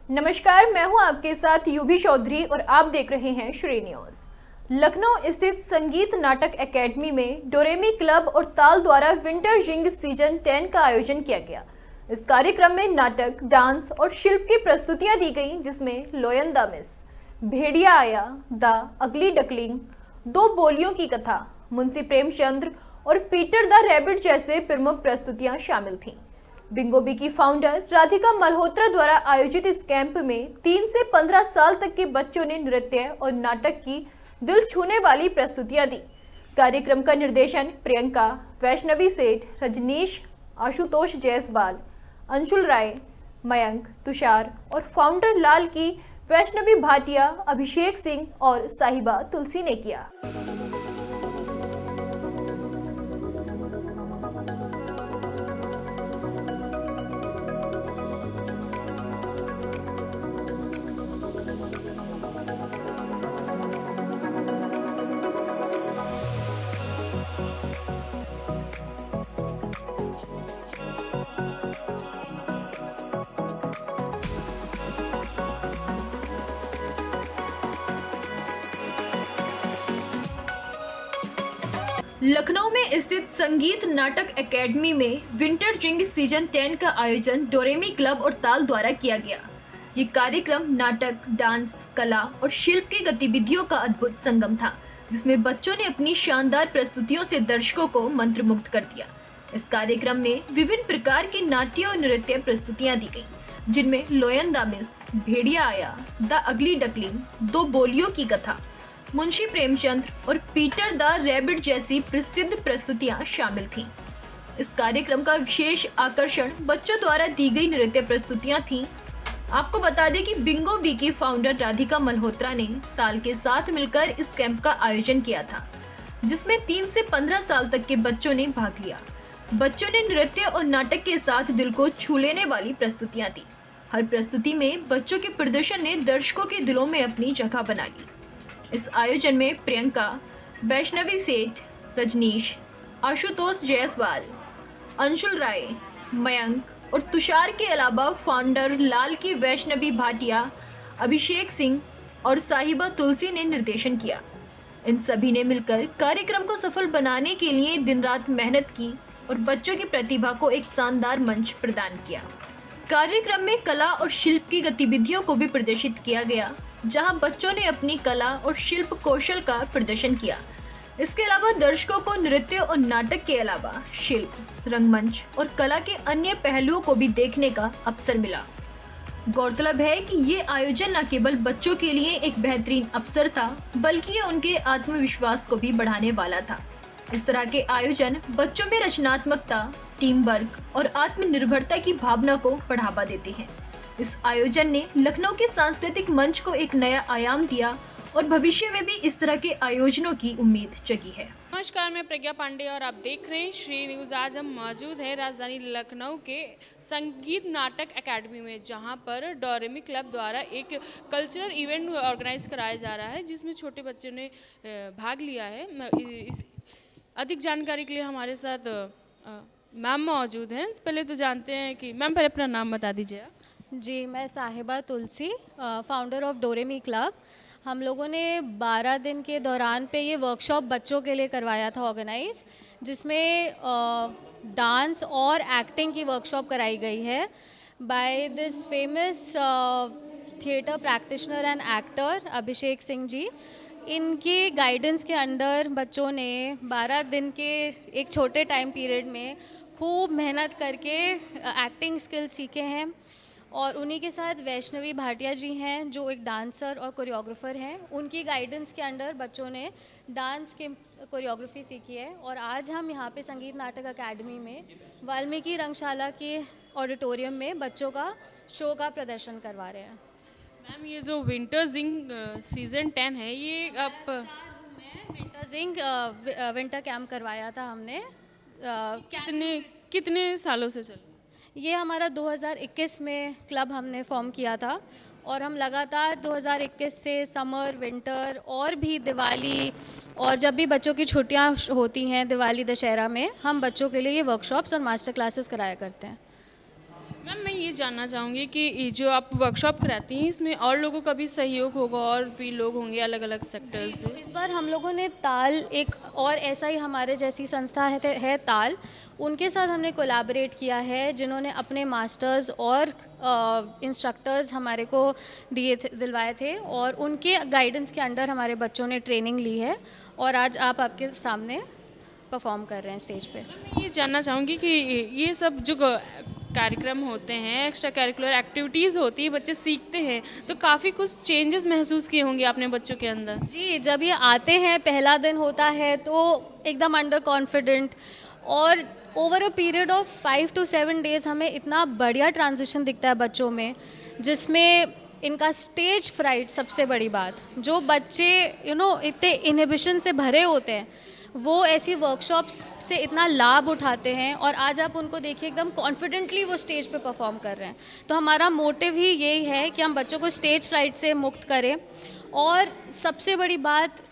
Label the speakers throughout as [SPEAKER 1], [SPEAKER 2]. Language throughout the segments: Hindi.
[SPEAKER 1] नमस्कार, मैं हूं आपके साथ यूभी चौधरी और आप देख रहे हैं श्री न्यूज। लखनऊ स्थित संगीत नाटक एकेडमी में डोरेमी क्लब और ताल द्वारा विंटर जिंग सीजन 10 का आयोजन किया गया। इस कार्यक्रम में नाटक, डांस और शिल्प की प्रस्तुतियां दी गईं, जिसमें लोयन द मिस, भेड़िया आया, द अगली डकलिंग, दो बोलियों की कथा, मुंशी प्रेमचंद्र और पीटर द रैबिट जैसे प्रमुख प्रस्तुतियां शामिल थीं। बिंगो बी की फाउंडर राधिका मल्होत्रा द्वारा आयोजित इस कैंप में 3 से 15 साल तक के बच्चों ने नृत्य और नाटक की दिल छूने वाली प्रस्तुतियां दी। कार्यक्रम का निर्देशन प्रियंका, वैष्णवी सेठ, रजनीश, आशुतोष जायसवाल, अंशुल राय, मयंक, तुषार और फाउंडर लाल की वैष्णवी भाटिया, अभिषेक सिंह और साहिबा तुलसी ने किया। लखनऊ में स्थित संगीत नाटक एकेडमी में विंटर जिंग सीजन 10 का आयोजन डोरेमी क्लब और ताल द्वारा किया गया। ये कार्यक्रम नाटक, डांस, कला और शिल्प की गतिविधियों का अद्भुत संगम था, जिसमें बच्चों ने अपनी शानदार प्रस्तुतियों से दर्शकों को मंत्रमुग्ध कर दिया। इस कार्यक्रम में विभिन्न प्रकार की नाट्य और नृत्य प्रस्तुतियां दी गईं, जिनमें लोयन द मिस, भेड़िया आया, द अगली डकलिंग, दो बोलियों की कथा, मुंशी प्रेमचंद्र और पीटर द रैबिट जैसी प्रसिद्ध प्रस्तुतियां शामिल थीं। इस कार्यक्रम का विशेष आकर्षण बच्चों द्वारा दी गई नृत्य प्रस्तुतियां थीं। आपको बता दें कि बिंगो बी की फाउंडर राधिका मल्होत्रा ने ताल के साथ मिलकर इस कैंप का आयोजन किया था, जिसमें 3 से 15 साल तक के बच्चों ने भाग लिया। बच्चों ने नृत्य और नाटक के साथ दिल को छू लेने वाली प्रस्तुतियां दी। हर प्रस्तुति में बच्चों के प्रदर्शन ने दर्शकों के दिलों में अपनी जगह बना ली। इस आयोजन में प्रियंका, वैष्णवी सेठ, रजनीश, आशुतोष जायसवाल, अंशुल राय, मयंक और तुषार के अलावा फाउंडर लाल की वैष्णवी भाटिया, अभिषेक सिंह और साहिबा तुलसी ने निर्देशन किया। इन सभी ने मिलकर कार्यक्रम को सफल बनाने के लिए दिन रात मेहनत की और बच्चों की प्रतिभा को एक शानदार मंच प्रदान किया। कार्यक्रम में कला और शिल्प की गतिविधियों को भी प्रदर्शित किया गया, जहां बच्चों ने अपनी कला और शिल्प कौशल का प्रदर्शन किया। इसके अलावा दर्शकों को नृत्य और नाटक के अलावा शिल्प, रंगमंच और कला के अन्य पहलुओं को भी देखने का अवसर मिला। गौरतलब है कि ये आयोजन न केवल बच्चों के लिए एक बेहतरीन अवसर था, बल्कि ये उनके आत्मविश्वास को भी बढ़ाने वाला था। इस तरह के आयोजन बच्चों में रचनात्मकता, टीम वर्क और आत्मनिर्भरता की भावना को बढ़ावा देते हैं। इस आयोजन ने लखनऊ के सांस्कृतिक मंच को एक नया आयाम दिया और भविष्य में भी इस तरह के आयोजनों की उम्मीद जगी है।
[SPEAKER 2] नमस्कार, मैं प्रज्ञा पांडे और आप देख रहे हैं श्री न्यूज़। आज हम मौजूद हैं राजधानी लखनऊ के संगीत नाटक एकेडमी में, जहां पर डोरेमी क्लब द्वारा एक कल्चरल इवेंट ऑर्गेनाइज कराया जा रहा है, जिसमें छोटे बच्चों ने भाग लिया है। अधिक जानकारी के लिए हमारे साथ मैम मौजूद हैं। पहले तो जानते हैं कि मैम पहले अपना नाम बता दीजिए।
[SPEAKER 3] जी, मैं साहिबा तुलसी, फाउंडर ऑफ डोरेमी क्लब। हम लोगों ने 12 दिन के दौरान पे ये वर्कशॉप बच्चों के लिए करवाया था ऑर्गेनाइज, जिसमें डांस और एक्टिंग की वर्कशॉप कराई गई है by this famous theatre practitioner and actor Abhishek Singh ji. इनके गाइडेंस के अंडर बच्चों ने 12 दिन के एक छोटे टाइम पीरियड में खूब मेहनत करके एक्टिंग स्किल्स सीखे हैं। और उन्हीं के साथ वैष्णवी भाटिया जी हैं, जो एक डांसर और कोरियोग्राफर हैं। उनकी गाइडेंस के अंडर बच्चों ने डांस के कोरियोग्राफी सीखी है। और आज हम यहाँ पे संगीत नाटक अकेडमी में वाल्मीकि रंगशाला के ऑडिटोरियम में बच्चों का शो का प्रदर्शन करवा रहे हैं।
[SPEAKER 2] मैम, ये जो विंटर जिंग सीजन 10 है, ये आप
[SPEAKER 3] विंटर जिंग विंटर कैंप करवाया था हमने।
[SPEAKER 2] कितने सालों से चल?
[SPEAKER 3] ये हमारा 2021 में क्लब हमने फॉर्म किया था और हम लगातार 2021 से समर, विंटर और भी दिवाली और जब भी बच्चों की छुट्टियां होती हैं, दिवाली, दशहरा में, हम बच्चों के लिए ये वर्कशॉप्स और मास्टर क्लासेस कराया करते हैं।
[SPEAKER 2] मैम मैं ये जानना चाहूँगी कि ये जो आप वर्कशॉप कराती हैं इसमें और लोगों का भी सहयोग होगा और भी लोग होंगे अलग अलग सेक्टर से?
[SPEAKER 3] तो इस बार हम लोगों ने ताल, एक और ऐसा ही हमारे जैसी संस्था है ताल, उनके साथ हमने कोलैबोरेट किया है, जिन्होंने अपने मास्टर्स और इंस्ट्रक्टर्स हमारे को दिलवाए थे और उनके गाइडेंस के अंडर हमारे बच्चों ने ट्रेनिंग ली है और आज आप आपके सामने परफॉर्म कर रहे हैं स्टेज पे।
[SPEAKER 2] मैं ये जानना चाहूँगी कि ये सब जो कार्यक्रम होते हैं, एक्स्ट्रा करिकुलर एक्टिविटीज़ होती है, बच्चे सीखते हैं, तो काफ़ी कुछ चेंजेस महसूस किए होंगे आपने बच्चों के अंदर?
[SPEAKER 3] जी, जब ये आते हैं, पहला दिन होता है तो एकदम अंडर कॉन्फिडेंट, और over a period of 5 to 7 days हमें इतना बढ़िया ट्रांजिशन दिखता है बच्चों में, जिसमें इनका स्टेज फ्राइट सबसे बड़ी बात, जो बच्चे इतने इनहिबिशन से भरे होते हैं, वो ऐसी वर्कशॉप्स से इतना लाभ उठाते हैं और आज आप उनको देखिए एकदम कॉन्फिडेंटली वो स्टेज पे परफॉर्म कर रहे हैं। तो हमारा मोटिव ही यही है कि हम बच्चों को स्टेज फ्राइट से मुक्त करें, और सबसे बड़ी बात,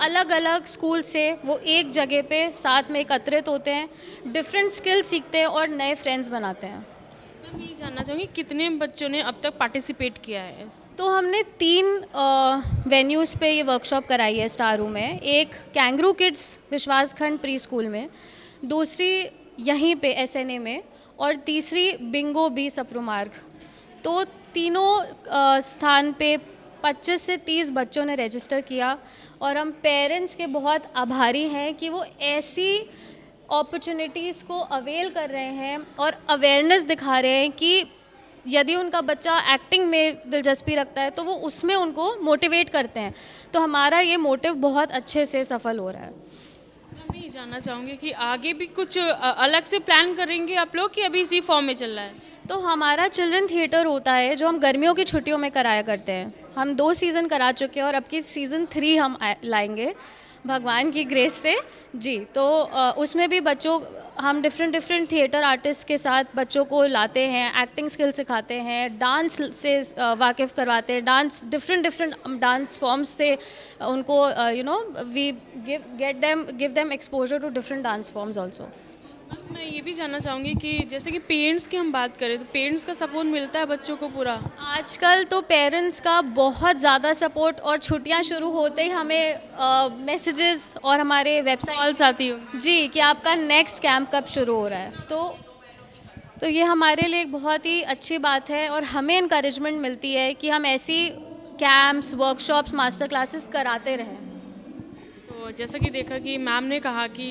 [SPEAKER 3] अलग अलग स्कूल से वो एक जगह पे साथ में एकत्रित होते हैं, डिफरेंट स्किल्स सीखते हैं और नए फ्रेंड्स बनाते हैं।
[SPEAKER 2] मैं ये जानना चाहूँगी कितने बच्चों ने अब तक पार्टिसिपेट किया है?
[SPEAKER 3] तो हमने 3 वेन्यूज़ पे ये वर्कशॉप कराई है स्टार रूम में। एक कैंगरू किड्स विश्वासखंड प्री स्कूल में, दूसरी यहीं पे SNA में, और तीसरी बिंगो बी सप्रू मार्ग। तो तीनों स्थान पे 25 से 30 बच्चों ने रजिस्टर किया और हम पेरेंट्स के बहुत आभारी हैं कि वो ऐसी अपॉर्चुनिटीज़ को अवेल कर रहे हैं और अवेयरनेस दिखा रहे हैं कि यदि उनका बच्चा एक्टिंग में दिलचस्पी रखता है तो वो उसमें उनको मोटिवेट करते हैं। तो हमारा ये मोटिव बहुत अच्छे से सफल हो रहा है।
[SPEAKER 2] मैं ये जानना चाहूँगी कि आगे भी कुछ अलग से प्लान करेंगे आप लोग कि अभी इसी फॉर्म में चल रहा है?
[SPEAKER 3] तो हमारा चिल्ड्रन थिएटर होता है जो हम गर्मियों की छुट्टियों में कराया करते हैं। हम 2 सीज़न करा चुके हैं और अब की सीज़न 3 हम लाएंगे भगवान की ग्रेस से जी। तो उसमें भी बच्चों, हम डिफरेंट थिएटर आर्टिस्ट के साथ बच्चों को लाते हैं, एक्टिंग स्किल सिखाते हैं, डांस से वाकिफ़ करवाते हैं, डांस डिफरेंट डांस फॉर्म्स से उनको we give them exposure to different dance forms also.
[SPEAKER 2] मैं ये भी जानना चाहूँगी कि जैसे कि पेरेंट्स की हम बात करें तो पेरेंट्स का सपोर्ट मिलता है बच्चों को पूरा?
[SPEAKER 3] आजकल तो पेरेंट्स का बहुत ज़्यादा सपोर्ट, और छुट्टियां शुरू होते ही हमें मैसेजेस और हमारे वेबसाइट
[SPEAKER 2] कॉल्स आती होंगी
[SPEAKER 3] जी कि आपका नेक्स्ट कैंप कब शुरू हो रहा है। तो ये हमारे लिए एक बहुत ही अच्छी बात है और हमें इनकरेजमेंट मिलती है कि हम ऐसी कैंप्स, वर्कशॉप्स, मास्टर क्लासेस कराते रहें।
[SPEAKER 2] तो जैसा कि देखा कि मैम ने कहा कि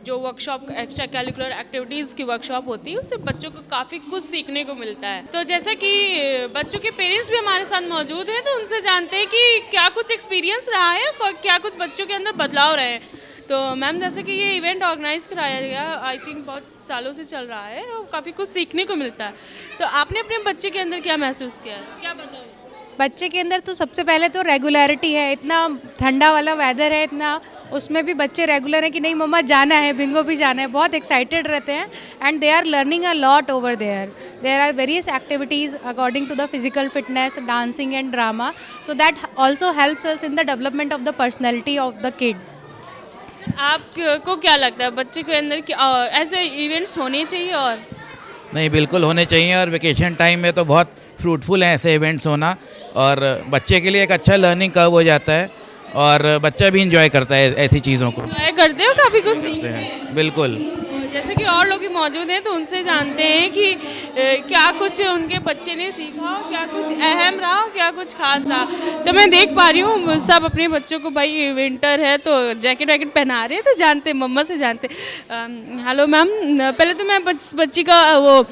[SPEAKER 2] जो वर्कशॉप, एक्स्ट्रा करिकुलर एक्टिविटीज़ की वर्कशॉप होती है, उससे बच्चों को काफ़ी कुछ सीखने को मिलता है। तो जैसा कि बच्चों के पेरेंट्स भी हमारे साथ मौजूद हैं, तो उनसे जानते हैं कि क्या कुछ एक्सपीरियंस रहा है और क्या कुछ बच्चों के अंदर बदलाव रहे हैं। तो मैम, जैसे कि ये इवेंट ऑर्गेनाइज कराया गया, आई थिंक बहुत सालों से चल रहा है और काफ़ी कुछ सीखने को मिलता है। तो आपने अपने बच्चे के अंदर क्या महसूस किया है, क्या बदलाव?
[SPEAKER 4] बच्चे के अंदर तो सबसे पहले तो रेगुलरिटी है। इतना ठंडा वाला वेदर है, इतना उसमें भी बच्चे रेगुलर हैं कि नहीं मम्मा जाना है, बिंगो भी जाना है, बहुत एक्साइटेड रहते हैं। And they are learning a lot over there are various activities according to the physical fitness, dancing and drama, so that also helps us in the development of the personality of the kid.
[SPEAKER 2] आपको क्या लगता है बच्चे के अंदर ऐसे इवेंट्स होने चाहिए? और
[SPEAKER 5] नहीं, बिल्कुल होने चाहिए, और वेकेशन टाइम में तो बहुत फ्रूटफुल है ऐसे इवेंट्स होना, और बच्चे के लिए एक अच्छा लर्निंग कर्व हो जाता है और बच्चा भी इंजॉय करता है ऐसी चीज़ों को।
[SPEAKER 2] एंजॉय करते हो, काफ़ी कुछ सीखते हैं।
[SPEAKER 5] बिल्कुल।
[SPEAKER 2] जैसे कि और लोग भी मौजूद हैं तो उनसे जानते हैं कि क्या कुछ उनके बच्चे ने सीखा, क्या कुछ अहम रहा, क्या कुछ खास रहा। तो मैं देख पा रही हूँ सब अपने बच्चों को, भाई विंटर है तो जैकेट वैकेट पहना रहे हैं, तो जानते, मम्मा से जानते। हेलो मैम, पहले तो मैं बच्ची का वो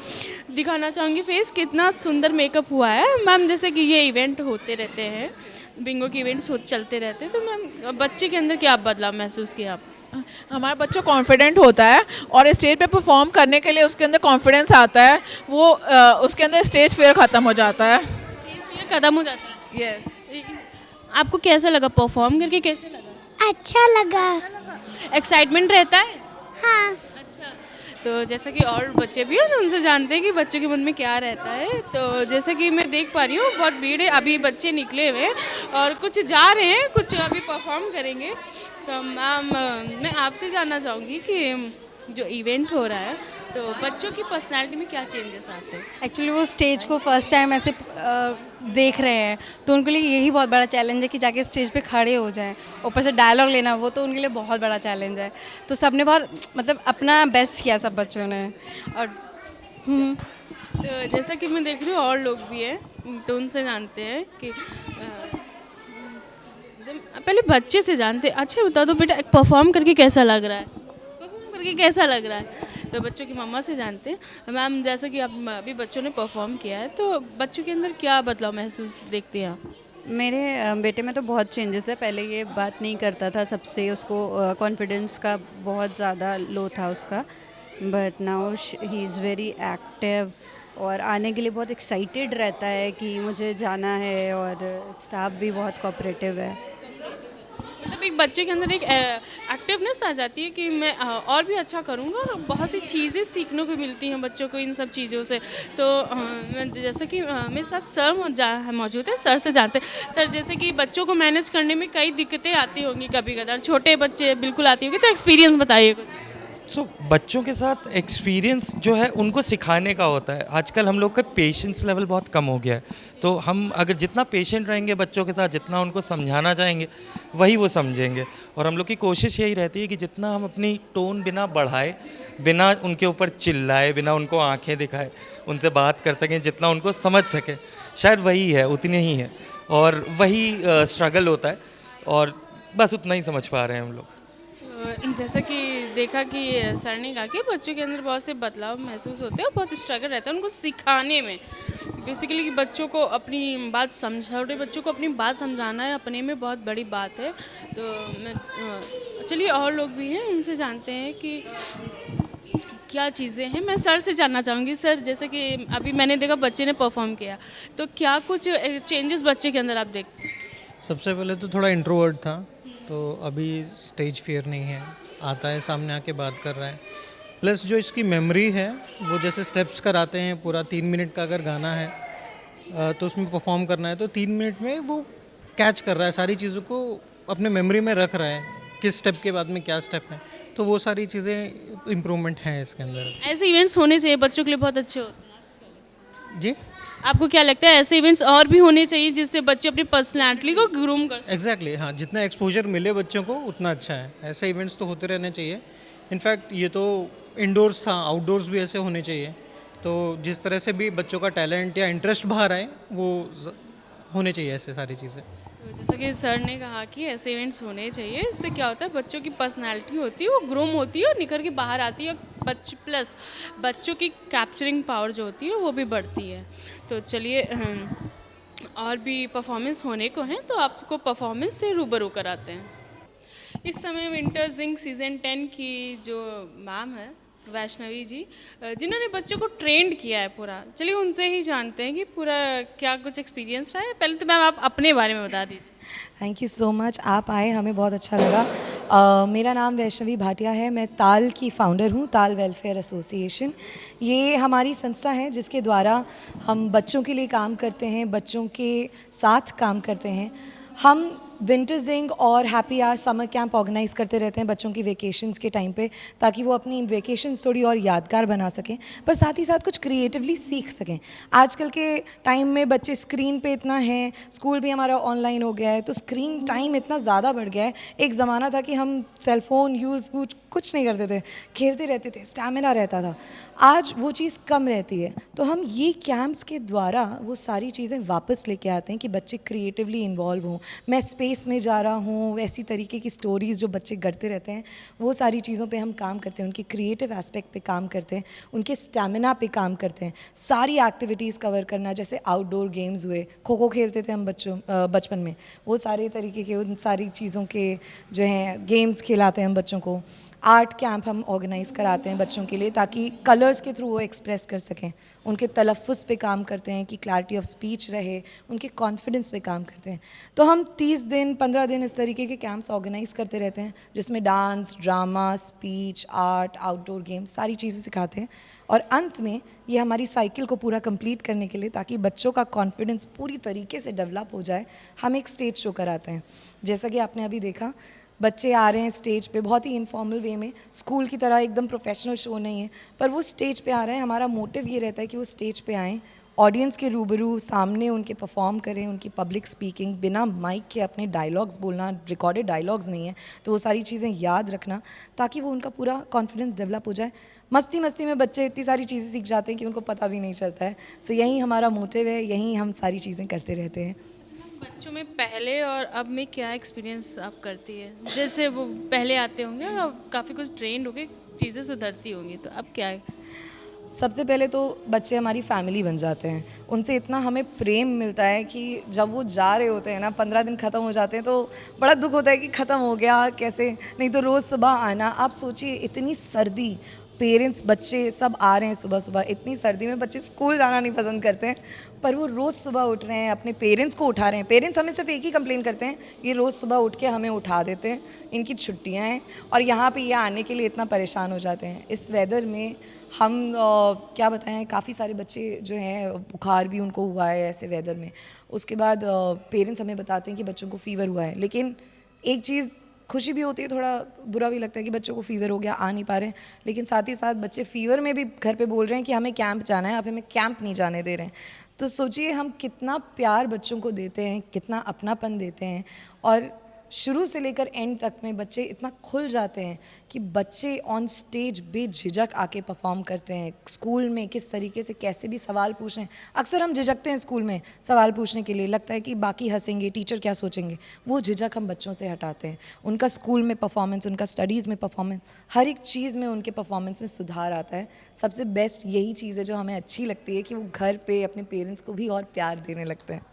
[SPEAKER 2] दिखाना चाहूँगी फेस, कितना सुंदर मेकअप हुआ है मैम। जैसे कि ये इवेंट होते रहते हैं, बिंगो के इवेंट्स चलते रहते हैं, तो मैम बच्चे के अंदर क्या बदलाव महसूस किया आप?
[SPEAKER 6] हमारा बच्चा कॉन्फिडेंट होता है और स्टेज पे परफॉर्म करने के लिए उसके अंदर कॉन्फिडेंस आता है, वो उसके अंदर स्टेज फियर ख़त्म हो जाता है।
[SPEAKER 2] स्टेज फियर खत्म हो जाता है।
[SPEAKER 6] यस।
[SPEAKER 2] आपको कैसा लगा परफॉर्म करके, कैसे लगा?
[SPEAKER 7] अच्छा लगा।
[SPEAKER 2] एक्साइटमेंट रहता है?
[SPEAKER 7] हाँ।
[SPEAKER 2] अच्छा, तो जैसा कि और बच्चे भी हैं तो उनसे जानते हैं कि बच्चों के मन में क्या रहता है। तो जैसा कि मैं देख पा रही हूँ बहुत भीड़ है, अभी बच्चे निकले हुए हैं और कुछ जा रहे हैं, कुछ अभी परफॉर्म करेंगे। तो मैम, मैं आपसे जानना चाहूँगी कि जो इवेंट हो रहा है, तो बच्चों की पर्सनालिटी में क्या चेंजेस आते हैं?
[SPEAKER 7] एक्चुअली वो स्टेज को फर्स्ट टाइम ऐसे देख रहे हैं, तो उनके लिए यही बहुत बड़ा चैलेंज है कि जाके स्टेज पे खड़े हो जाएं, ऊपर से डायलॉग लेना, वो तो उनके लिए बहुत बड़ा चैलेंज है। तो सबने बहुत मतलब अपना बेस्ट किया, सब बच्चों ने। और
[SPEAKER 2] तो जैसा कि मैं देख रही हूँ और लोग भी हैं, तो उनसे जानते हैं कि पहले बच्चे से जानते हैं। अच्छा बता दो बेटा, परफॉर्म करके कैसा लग रहा है? परफॉर्म करके कैसा लग रहा है? तो बच्चों की मम्मा से जानते हैं। मैम, जैसा कि आप अभी बच्चों ने परफॉर्म किया है, तो बच्चों के अंदर क्या बदलाव महसूस देखते हैं आप?
[SPEAKER 8] मेरे बेटे में तो बहुत चेंजेस है। पहले ये बात नहीं करता था सबसे, उसको कॉन्फिडेंस का बहुत ज़्यादा लो था उसका, but now he is very active और आने के लिए बहुत एक्साइटेड रहता है कि मुझे जाना है, और स्टाफ भी बहुत कोऑपरेटिव है।
[SPEAKER 2] मतलब एक बच्चे के अंदर एक एक्टिवनेस आ जाती है कि मैं और भी अच्छा करूँगा, और बहुत सी चीज़ें सीखने को मिलती हैं बच्चों को इन सब चीज़ों से। तो जैसे कि मेरे साथ सर मौजूद है, सर से जानते हैं। सर, जैसे कि बच्चों को मैनेज करने में कई दिक्कतें आती होंगी कभी कभार, छोटे बच्चे बिल्कुल आती होंगी, तो एक्सपीरियंस बताइए कुछ।
[SPEAKER 9] बच्चों के साथ एक्सपीरियंस जो है उनको सिखाने का होता है। आजकल हम लोग का पेशेंस लेवल बहुत कम हो गया है, तो हम अगर जितना पेशेंट रहेंगे बच्चों के साथ, जितना उनको समझाना चाहेंगे, वही वो समझेंगे। और हम लोग की कोशिश यही रहती है कि जितना हम अपनी टोन बिना बढ़ाए, बिना उनके ऊपर चिल्लाए, बिना उनको आंखें दिखाए, उनसे बात कर सकें, जितना उनको समझ सके, शायद वही है, उतनी ही है। और वही स्ट्रगल होता है, और बस उतना ही समझ पा रहे हैं हम लोग।
[SPEAKER 2] जैसा कि देखा कि सर ने कहा कि बच्चों के अंदर बहुत से बदलाव महसूस होते हैं और बहुत स्ट्रगल रहता है उनको सिखाने में। बेसिकली कि बच्चों को अपनी बात छोटे बच्चों को अपनी बात समझाना है अपने में बहुत बड़ी बात है। तो मैं चलिए और लोग भी हैं, उनसे जानते हैं कि क्या चीज़ें हैं। मैं सर से जानना चाहूँगी। सर, जैसे कि अभी मैंने देखा बच्चे ने परफॉर्म किया, तो क्या कुछ चेंजेस बच्चे के अंदर आप देखते?
[SPEAKER 10] सबसे पहले तो थोड़ा इंट्रोवर्ट था, तो अभी स्टेज फियर नहीं है, आता है सामने आके बात कर रहा है। प्लस जो इसकी मेमोरी है, वो जैसे स्टेप्स कराते हैं, पूरा 3 मिनट का अगर गाना है तो उसमें परफॉर्म करना है, तो 3 मिनट में वो कैच कर रहा है, सारी चीज़ों को अपने मेमोरी में रख रहा है, किस स्टेप के बाद में क्या स्टेप है। तो वो सारी चीज़ें इम्प्रूवमेंट हैं इसके अंदर।
[SPEAKER 2] ऐसे इवेंट्स होने चाहिए, बच्चों के लिए बहुत अच्छे होते हैं।
[SPEAKER 10] जी,
[SPEAKER 2] आपको क्या लगता है ऐसे इवेंट्स और भी होने चाहिए जिससे बच्चे अपनी पर्सनैलिटी को ग्रूम कर सकें?
[SPEAKER 10] एग्जैक्टली, हाँ, जितना एक्सपोजर मिले बच्चों को उतना अच्छा है। ऐसे इवेंट्स तो होते रहने चाहिए। इनफैक्ट ये तो इंडोर्स था, आउटडोर्स भी ऐसे होने चाहिए। तो जिस तरह से भी बच्चों का टैलेंट या इंटरेस्ट बाहर आए, वो होने चाहिए ऐसे सारी चीज़ें।
[SPEAKER 2] तो जैसा कि सर ने कहा कि ऐसे इवेंट्स होने चाहिए, इससे क्या होता है बच्चों की पर्सनैलिटी होती है वो ग्रूम होती है और निखर के बाहर आती है, प्लस बच्चों की कैप्चरिंग पावर जो होती है वो भी बढ़ती है। तो चलिए और भी परफॉर्मेंस होने को हैं, तो आपको परफॉर्मेंस से रूबरू कराते हैं। इस समय विंटर जिंग सीज़न 10 की जो मैम है वैष्णवी जी, जिन्होंने बच्चों को ट्रेंड किया है पूरा, चलिए उनसे ही जानते हैं कि पूरा क्या कुछ एक्सपीरियंस रहा है। पहले तो मैम आप अपने बारे में बता दीजिए।
[SPEAKER 11] थैंक यू सो मच, आप आए, हमें बहुत अच्छा लगा। मेरा नाम वैष्णवी भाटिया है, मैं ताल की फाउंडर हूँ, ताल वेलफेयर एसोसिएशन। ये हमारी संस्था है जिसके द्वारा हम बच्चों के लिए काम करते हैं, बच्चों के साथ काम करते हैं। हम विंटर जिंग और happy hour summer camp organise करते रहते हैं बच्चों की वेकेशंस के टाइम पे, ताकि वो अपनी वेकेशंस थोड़ी और यादगार बना सकें, पर साथ ही साथ कुछ क्रिएटिवली सीख सकें। आजकल के टाइम में बच्चे स्क्रीन पे इतना हैं, स्कूल भी हमारा ऑनलाइन हो गया है, तो स्क्रीन टाइम इतना ज़्यादा बढ़ गया है। एक ज़माना था कि हम सेलफोन यूज़ कुछ नहीं करते थे, खेलते रहते थे, स्टैमिना रहता था। आज वो चीज़ कम रहती है, तो हम ये कैंप्स के द्वारा वो सारी चीज़ें वापस लेके आते हैं कि बच्चे क्रिएटिवली इन्वॉल्व हों। मैं स्पेस में जा रहा हूँ, ऐसी तरीके की स्टोरीज़ जो बच्चे करते रहते हैं, वो सारी चीज़ों पे हम काम करते हैं, उनके क्रिएटिव एस्पेक्ट पे काम करते हैं, उनके स्टैमिना पे काम करते हैं। सारी एक्टिविटीज़ कवर करना, जैसे आउटडोर गेम्स हुए, खो खो खेलते थे हम बचपन में, वो सारे तरीके के उन सारी चीज़ों के जो हैं गेम्स खिलाते हैं हम बच्चों को। आर्ट कैंप हम ऑर्गेनाइज़ कराते हैं बच्चों के लिए, ताकि कलर्स के थ्रू वो एक्सप्रेस कर सकें। उनके तलफ़्फ़ुज़ पे काम करते हैं कि क्लैरिटी ऑफ स्पीच रहे, उनके कॉन्फिडेंस पे काम करते हैं। तो हम 30 दिन 15 दिन इस तरीके के कैंप्स ऑर्गेनाइज़ करते रहते हैं, जिसमें dance, drama, speech, art, outdoor games, सारी चीज़ें सिखाते हैं। और अंत में ये हमारी साइकिल को पूरा कंप्लीट करने के लिए, ताकि बच्चों का कॉन्फिडेंस पूरी तरीके से डेवलप हो जाए, हम एक स्टेज शो कराते हैं। जैसा कि आपने अभी देखा, बच्चे आ रहे हैं स्टेज पे बहुत ही इनफॉर्मल वे में, स्कूल की तरह एकदम प्रोफेशनल शो नहीं है, पर वो स्टेज पे आ रहे हैं। हमारा मोटिव ये रहता है कि वो स्टेज पे आएँ, ऑडियंस के रूबरू सामने उनके परफॉर्म करें, उनकी पब्लिक स्पीकिंग, बिना माइक के अपने डायलॉग्स बोलना, रिकॉर्डेड डायलॉग्स नहीं है, तो वो सारी चीज़ें याद रखना ताकि वो उनका पूरा कॉन्फिडेंस डेवलप हो जाए। मस्ती मस्ती में बच्चे इतनी सारी चीज़ें सीख जाते हैं कि उनको पता भी नहीं चलता है। सो यही हमारा मोटिव है, यही हम सारी चीज़ें करते रहते हैं।
[SPEAKER 2] बच्चों में पहले और अब में क्या एक्सपीरियंस आप करती है? जैसे वो पहले आते होंगे और अब काफ़ी कुछ ट्रेंड होके चीज़ें सुधरती होंगी, तो अब क्या है?
[SPEAKER 11] सबसे पहले तो बच्चे हमारी फैमिली बन जाते हैं, उनसे इतना हमें प्रेम मिलता है कि जब वो जा रहे होते हैं ना, 15 दिन ख़त्म हो जाते हैं तो बड़ा दुख होता है कि ख़त्म हो गया कैसे, नहीं तो रोज़ सुबह आना। आप सोचिए इतनी सर्दी, पेरेंट्स बच्चे सब आ रहे हैं सुबह सुबह, इतनी सर्दी में बच्चे स्कूल जाना नहीं पसंद करते हैं, पर वो रोज़ सुबह उठ रहे हैं, अपने पेरेंट्स को उठा रहे हैं। पेरेंट्स हमें सिर्फ एक ही कंप्लेन करते हैं, ये रोज़ सुबह उठ के हमें उठा देते हैं, इनकी छुट्टियां हैं और यहाँ पे ये आने के लिए इतना परेशान हो जाते हैं। इस वेदर में हम क्या बताएं, काफ़ी सारे बच्चे जो हैं बुखार भी उनको हुआ है ऐसे वेदर में। उसके बाद पेरेंट्स हमें बताते हैं कि बच्चों को फ़ीवर हुआ है, लेकिन एक चीज़ खुशी भी होती है, थोड़ा बुरा भी लगता है कि बच्चों को फ़ीवर हो गया, आ नहीं पा रहे हैं, लेकिन साथ ही साथ बच्चे फ़ीवर में भी घर पे बोल रहे हैं कि हमें कैंप जाना है, आप हमें कैंप नहीं जाने दे रहे हैं। तो सोचिए हम कितना प्यार बच्चों को देते हैं, कितना अपनापन देते हैं, और शुरू से लेकर एंड तक में बच्चे इतना खुल जाते हैं कि बच्चे ऑन स्टेज बेझिझक आके परफॉर्म करते हैं। स्कूल में किस तरीके से कैसे भी सवाल पूछ रहे हैं, अक्सर हम झिझकते हैं स्कूल में सवाल पूछने के लिए, लगता है कि बाकी हंसेंगे, टीचर क्या सोचेंगे, वो झिझक हम बच्चों से हटाते हैं। उनका स्कूल में परफॉर्मेंस, उनका स्टडीज़ में परफॉर्मेंस, हर एक चीज़ में उनके परफॉर्मेंस में सुधार आता है। सबसे बेस्ट यही चीज़ है जो हमें अच्छी लगती है कि वो घर पे अपने पेरेंट्स को भी और प्यार देने लगते हैं।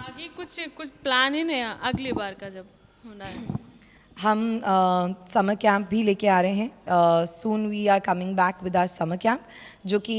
[SPEAKER 2] आगे कुछ प्लान है नया अगली बार का जब होना है?
[SPEAKER 11] हम समर कैंप भी लेके आ रहे हैं। Soon we are coming back with our summer camp, जो कि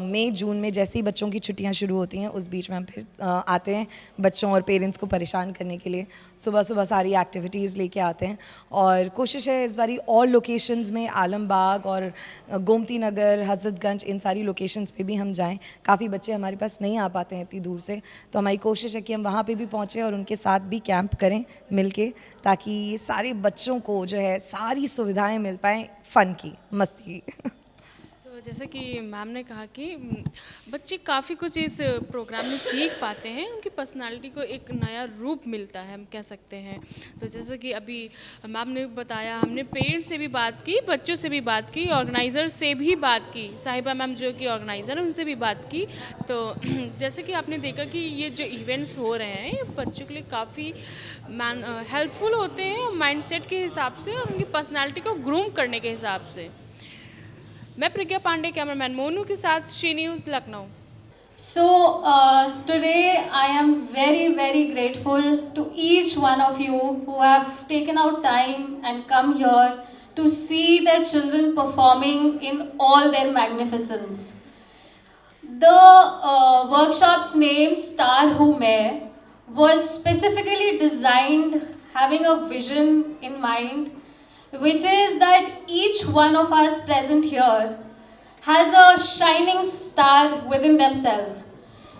[SPEAKER 11] मई जून में जैसे ही बच्चों की छुट्टियां शुरू होती हैं उस बीच में हम फिर आते हैं बच्चों और पेरेंट्स को परेशान करने के लिए। सुबह सुबह सारी एक्टिविटीज़ लेके आते हैं और कोशिश है इस बारी और लोकेशंस में, आलमबाग और गोमती नगर, हजरतगंज, इन सारी लोकेशंस पे भी हम जाएं। काफ़ी बच्चे हमारे पास नहीं आ पाते हैं इतनी दूर से, तो हमारी कोशिश है कि हम वहाँ पे भी पहुँचें और उनके साथ भी कैंप करें मिल के, ताकि सारे बच्चों को जो है सारी सुविधाएं मिल पाएँ फ़न की, मस्ती की।
[SPEAKER 2] तो जैसे कि मैम ने कहा कि बच्चे काफ़ी कुछ इस प्रोग्राम में सीख पाते हैं, उनकी पर्सनालिटी को एक नया रूप मिलता है, हम कह सकते हैं। तो जैसे कि अभी मैम ने बताया, हमने पेरेंट्स से भी बात की, बच्चों से भी बात की, ऑर्गेनाइज़र से भी बात की, साहिबा मैम जो कि ऑर्गेनाइज़र हैं उनसे भी बात की। तो जैसे कि आपने देखा कि ये जो इवेंट्स हो रहे हैं ये बच्चों के लिए काफ़ी हेल्पफुल होते हैं माइंडसेट के हिसाब से और उनकी पर्सनालिटी को ग्रूम करने के हिसाब से। मैं प्रज्ञा पांडे, कैमरामैन मोनू के साथ Shri news Lucknow.
[SPEAKER 3] So today I am very, very grateful to each one of you who have taken out time and come here to see their children performing in all their magnificence. The workshop's name Star Who Main was specifically designed having a vision in mind, which is that each one of us present here has a shining star within themselves.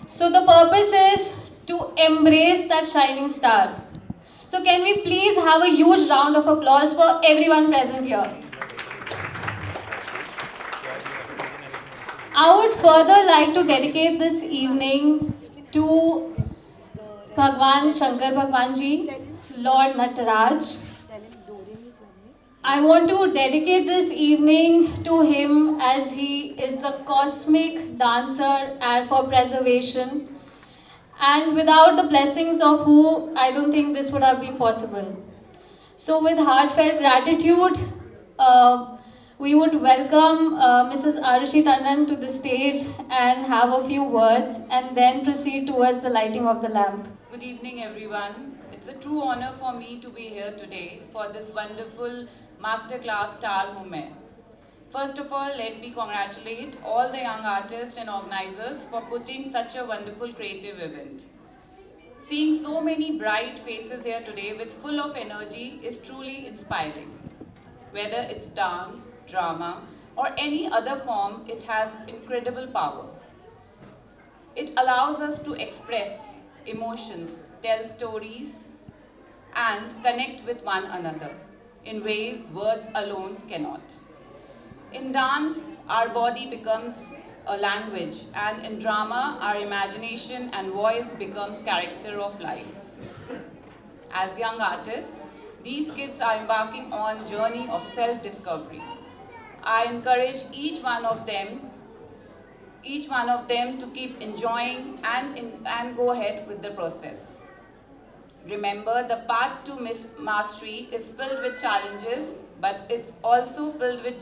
[SPEAKER 3] So the purpose is to embrace that shining star. So can we please have a huge round of applause for everyone present here. I would further like to dedicate this evening to Bhagwan Shankar Bhagwan Ji, Lord Nataraj. I want to dedicate this evening to him as he is the cosmic dancer and for preservation. And without the blessings of who, I don't think this would have been possible. So with heartfelt gratitude, we would welcome Mrs. Arushi Tandon to the stage and have a few words and then proceed towards the lighting of the lamp.
[SPEAKER 12] Good evening, everyone. It's a true honor for me to be here today for this wonderful masterclass Star Who Main. First of all, let me congratulate all the young artists and organizers for putting such a wonderful creative event. Seeing so many bright faces here today with full of energy is truly inspiring. Whether it's dance, drama, or any other form, it has incredible power. It allows us to express emotions, tell stories, and connect with one another in ways words alone cannot. In dance, our body becomes a language, and in drama, our imagination and voice becomes character of life. As young artists, these kids are embarking on a journey of self-discovery. I encourage each one of them to keep enjoying and go ahead with the process. Remember, the path to mastery is filled with challenges, but it's also filled with